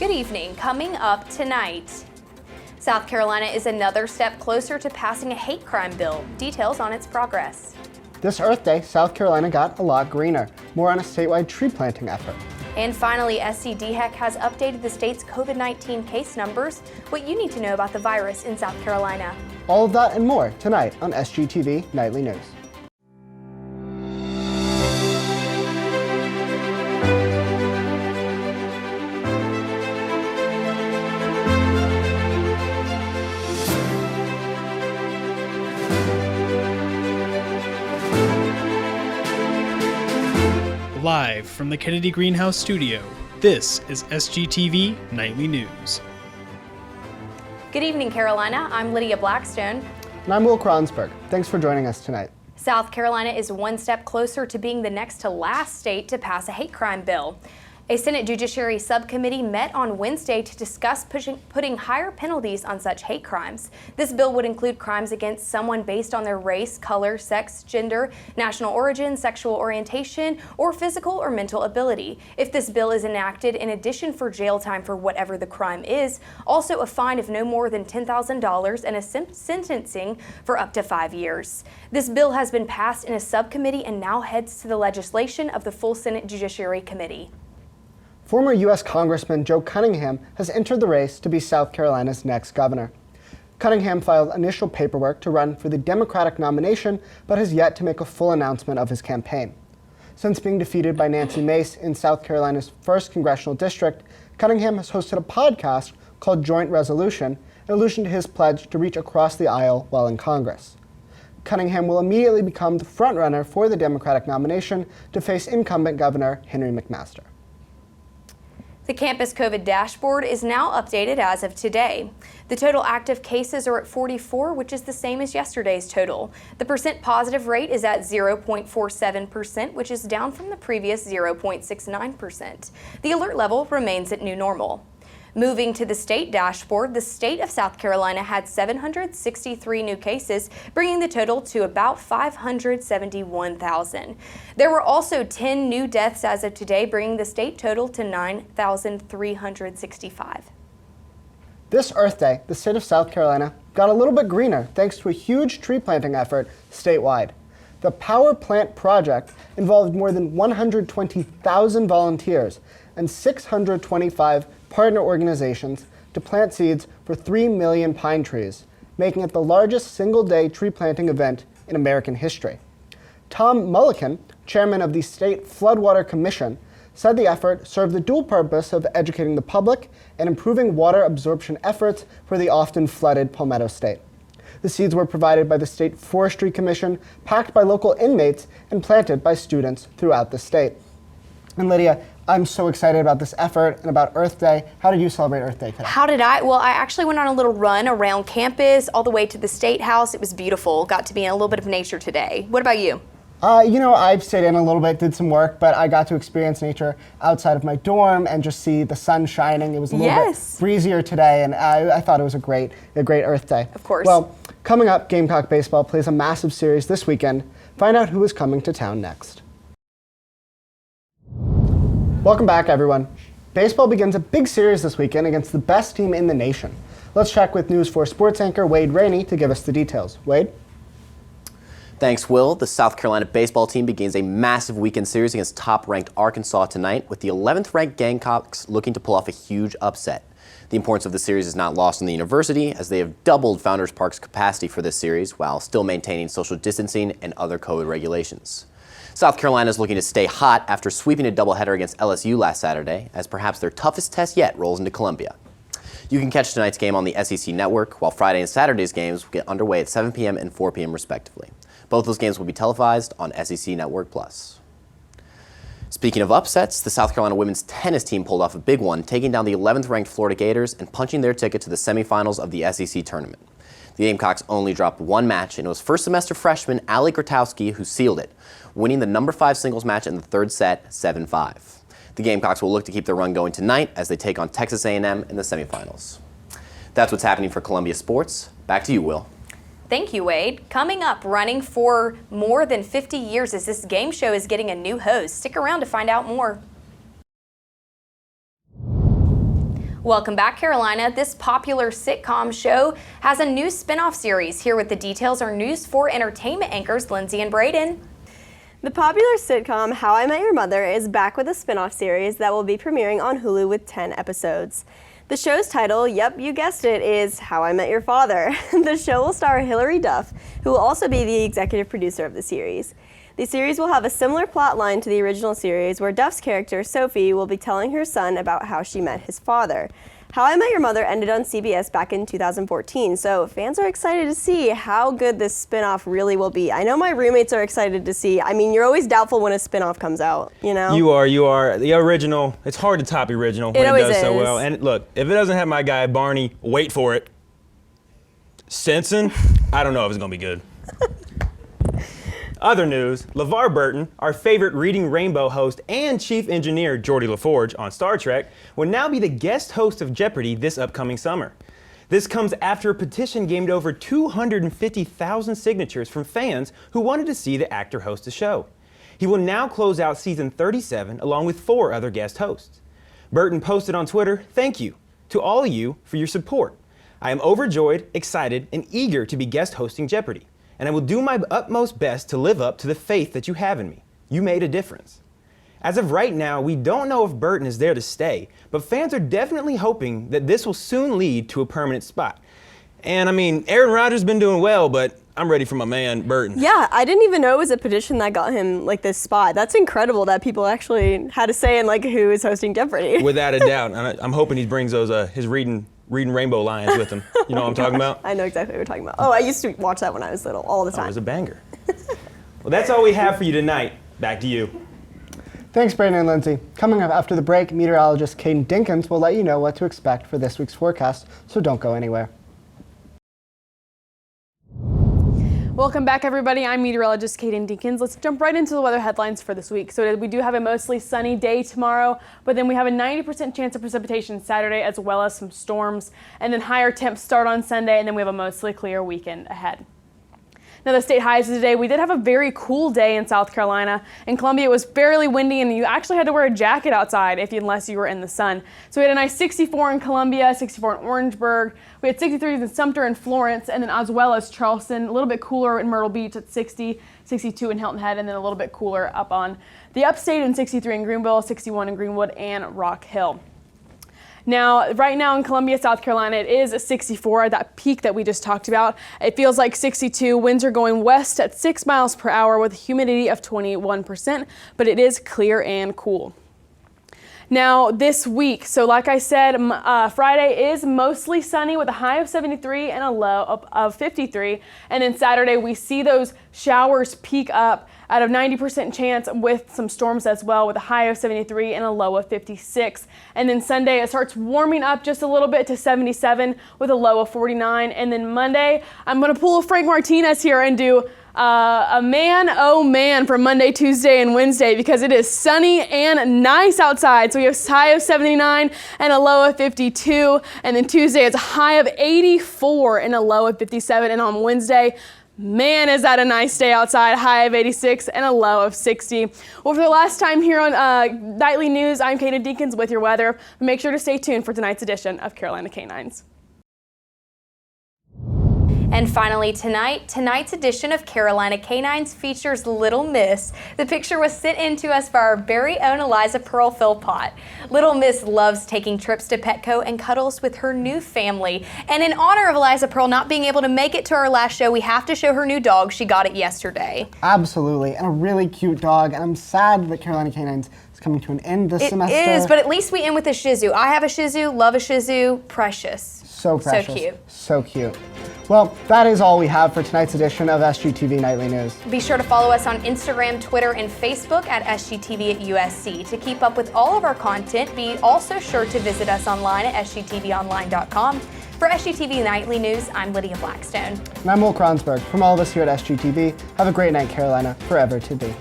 Good evening. Coming up tonight, South Carolina is another step closer to passing a hate crime bill. Details on its progress. This Earth Day, South Carolina got a lot greener. More on a statewide tree planting effort. And finally, SCDHEC has updated the state's COVID-19 case numbers. What you need to know about the virus in South Carolina. All of that and more tonight on SGTV Nightly News. Live from the Kennedy Greenhouse studio, this is SGTV Nightly News. Good evening, Carolina. I'm Lydia Blackstone. And I'm Will Kronsberg. Thanks for joining us tonight. South Carolina is one step closer to being the next to last state to pass a hate crime bill. A Senate Judiciary Subcommittee met on Wednesday to discuss putting higher penalties on such hate crimes. This bill would include crimes against someone based on their race, color, sex, gender, national origin, sexual orientation, or physical or mental ability. If this bill is enacted, in addition for jail time for whatever the crime is, also a fine of no more than $10,000 and a sentencing for up to 5 years. This bill has been passed in a subcommittee and now heads to the legislation of the full Senate Judiciary Committee. Former U.S. Congressman Joe Cunningham has entered the race to be South Carolina's next governor. Cunningham filed initial paperwork to run for the Democratic nomination, but has yet to make a full announcement of his campaign. Since being defeated by Nancy Mace in South Carolina's 1st Congressional District, Cunningham has hosted a podcast called Joint Resolution, in allusion to his pledge to reach across the aisle while in Congress. Cunningham will immediately become the frontrunner for the Democratic nomination to face incumbent Governor Henry McMaster. The campus COVID dashboard is now updated as of today. The total active cases are at 44, which is the same as yesterday's total. The percent positive rate is at 0.47%, which is down from the previous 0.69%. The alert level remains at new normal. Moving to the state dashboard, the state of South Carolina had 763 new cases, bringing the total to about 571,000. There were also 10 new deaths as of today, bringing the state total to 9,365. This Earth Day, the state of South Carolina got a little bit greener thanks to a huge tree planting effort statewide. The Power Plant project involved more than 120,000 volunteers and 625 partner organizations to plant seeds for 3 million pine trees, making it the largest single-day tree planting event in American history. Tom Mulliken, chairman of the State Floodwater Commission, said the effort served the dual purpose of educating the public and improving water absorption efforts for the often flooded Palmetto State. The seeds were provided by the State Forestry Commission, packed by local inmates, and planted by students throughout the state. And Lydia, I'm so excited about this effort and about Earth Day. How did you celebrate Earth Day today? How did I? Well, I actually went on a little run around campus, all the way to the State House. It was beautiful. Got to be in a little bit of nature today. What about you? I've stayed in a little bit, did some work, but I got to experience nature outside of my dorm and just see the sun shining. It was a little bit breezier today, and I thought it was a great Earth Day. Of course. Well, coming up, Gamecock Baseball plays a massive series this weekend. Find out who is coming to town next. Welcome back, everyone. Baseball begins a big series this weekend against the best team in the nation. Let's check with News 4 sports anchor Wade Rainey to give us the details. Wade? Thanks, Will. The South Carolina baseball team begins a massive weekend series against top-ranked Arkansas tonight, with the 11th-ranked Gamecocks looking to pull off a huge upset. The importance of the series is not lost on the university, as they have doubled Founders Park's capacity for this series while still maintaining social distancing and other COVID regulations. South Carolina is looking to stay hot after sweeping a doubleheader against LSU last Saturday, as perhaps their toughest test yet rolls into Columbia. You can catch tonight's game on the SEC Network, while Friday and Saturday's games will get underway at 7 p.m. and 4 p.m. respectively. Both those games will be televised on SEC Network Plus. Speaking of upsets, the South Carolina women's tennis team pulled off a big one, taking down the 11th-ranked Florida Gators and punching their ticket to the semifinals of the SEC tournament. The Gamecocks only dropped one match, and it was first-semester freshman Allie Grotowski who sealed it, winning the number 5 singles match in the third set, 7-5. The Gamecocks will look to keep their run going tonight as they take on Texas A&M in the semifinals. That's what's happening for Columbia Sports. Back to you, Will. Thank you, Wade. Coming up, running for more than 50 years as this game show is getting a new host. Stick around to find out more. Welcome back, Carolina. This popular sitcom show has a new spin-off series. Here with the details are News 4 entertainment anchors Lindsay and Braden. The popular sitcom How I Met Your Mother is back with a spin-off series that will be premiering on Hulu with 10 episodes. The show's title, yep, you guessed it, is How I Met Your Father. The show will star Hilary Duff, who will also be the executive producer of the series. The series will have a similar plot line to the original series, where Duff's character, Sophie, will be telling her son about how she met his father. How I Met Your Mother ended on CBS back in 2014, so fans are excited to see how good this spin-off really will be. I know my roommates are excited to see. I mean, you're always doubtful when a spin-off comes out, you know? You are. The original, it's hard to top the original when it does so well. And look, if it doesn't have my guy Barney, wait for it, Stinson, I don't know if it's gonna be good. Other news, LeVar Burton, our favorite Reading Rainbow host and chief engineer Geordie LaForge on Star Trek, will now be the guest host of Jeopardy this upcoming summer. This comes after a petition gained over 250,000 signatures from fans who wanted to see the actor host the show. He will now close out season 37 along with 4 other guest hosts. Burton posted on Twitter, "Thank you to all of you for your support. I am overjoyed, excited, and eager to be guest hosting Jeopardy. And I will do my utmost best to live up to the faith that you have in me. You made a difference." As of right now, we don't know if Burton is there to stay, but fans are definitely hoping that this will soon lead to a permanent spot. And I mean, Aaron Rodgers has been doing well, but I'm ready for my man, Burton. Yeah, I didn't even know it was a petition that got him like this spot. That's incredible that people actually had a say in like who is hosting Jeopardy. Without a doubt. And I'm hoping he brings those his reading Rainbow Lions with him. You know what I'm talking about? I know exactly what you're talking about. Oh, I used to watch that when I was little, all the time. It was a banger. Well, that's all we have for you tonight. Back to you. Thanks, Brandon and Lindsay. Coming up after the break, meteorologist Caden Dinkins will let you know what to expect for this week's forecast, so don't go anywhere. Welcome back, everybody. I'm meteorologist Caden Deakins. Let's jump right into the weather headlines for this week. So we do have a mostly sunny day tomorrow, but then we have a 90% chance of precipitation Saturday as well as some storms, and then higher temps start on Sunday, and then we have a mostly clear weekend ahead. Now, the state highs today, we did have a very cool day in South Carolina. In Columbia, it was fairly windy, and you actually had to wear a jacket outside unless you were in the sun. So we had a nice 64 in Columbia, 64 in Orangeburg. We had 63s in Sumter and Florence, and then as well as Charleston, a little bit cooler in Myrtle Beach at 60, 62 in Hilton Head, and then a little bit cooler up on the upstate in 63 in Greenville, 61 in Greenwood and Rock Hill. Now, right now in Columbia, South Carolina, it is a 64, that peak that we just talked about. It feels like 62. Winds are going west at 6 miles per hour with a humidity of 21%, but it is clear and cool. Now, this week, so like I said, Friday is mostly sunny with a high of 73 and a low of 53. And then Saturday, we see those showers peak up at a 90% chance with some storms as well with a high of 73 and a low of 56. And then Sunday, it starts warming up just a little bit to 77 with a low of 49. And then Monday, I'm going to pull a Frank Martinez here and do a man, oh man, for Monday, Tuesday, and Wednesday because it is sunny and nice outside. So we have a high of 79 and a low of 52. And then Tuesday, it's a high of 84 and a low of 57. And on Wednesday, man, is that a nice day outside, high of 86 and a low of 60. Well, for the last time here on Nightly News, I'm Caden Deakins with your weather. Make sure to stay tuned for tonight's edition of Carolina Canines. And finally tonight's edition of Carolina Canines features Little Miss. The picture was sent in to us by our very own Eliza Pearl Philpott. Little Miss loves taking trips to Petco and cuddles with her new family. And in honor of Eliza Pearl not being able to make it to our last show, we have to show her new dog. She got it yesterday. Absolutely, and a really cute dog. And I'm sad that Carolina Canines is coming to an end this semester. It is, but at least we end with a Shih Tzu. I have a Shih Tzu, love a Shih Tzu, precious. So precious. So cute. So cute. Well, that is all we have for tonight's edition of SGTV Nightly News. Be sure to follow us on Instagram, Twitter, and Facebook at SGTV at USC. To keep up with all of our content, be also sure to visit us online at sgtvonline.com. For SGTV Nightly News, I'm Lydia Blackstone. And I'm Will Kronsberg. From all of us here at SGTV, have a great night, Carolina, forever to be.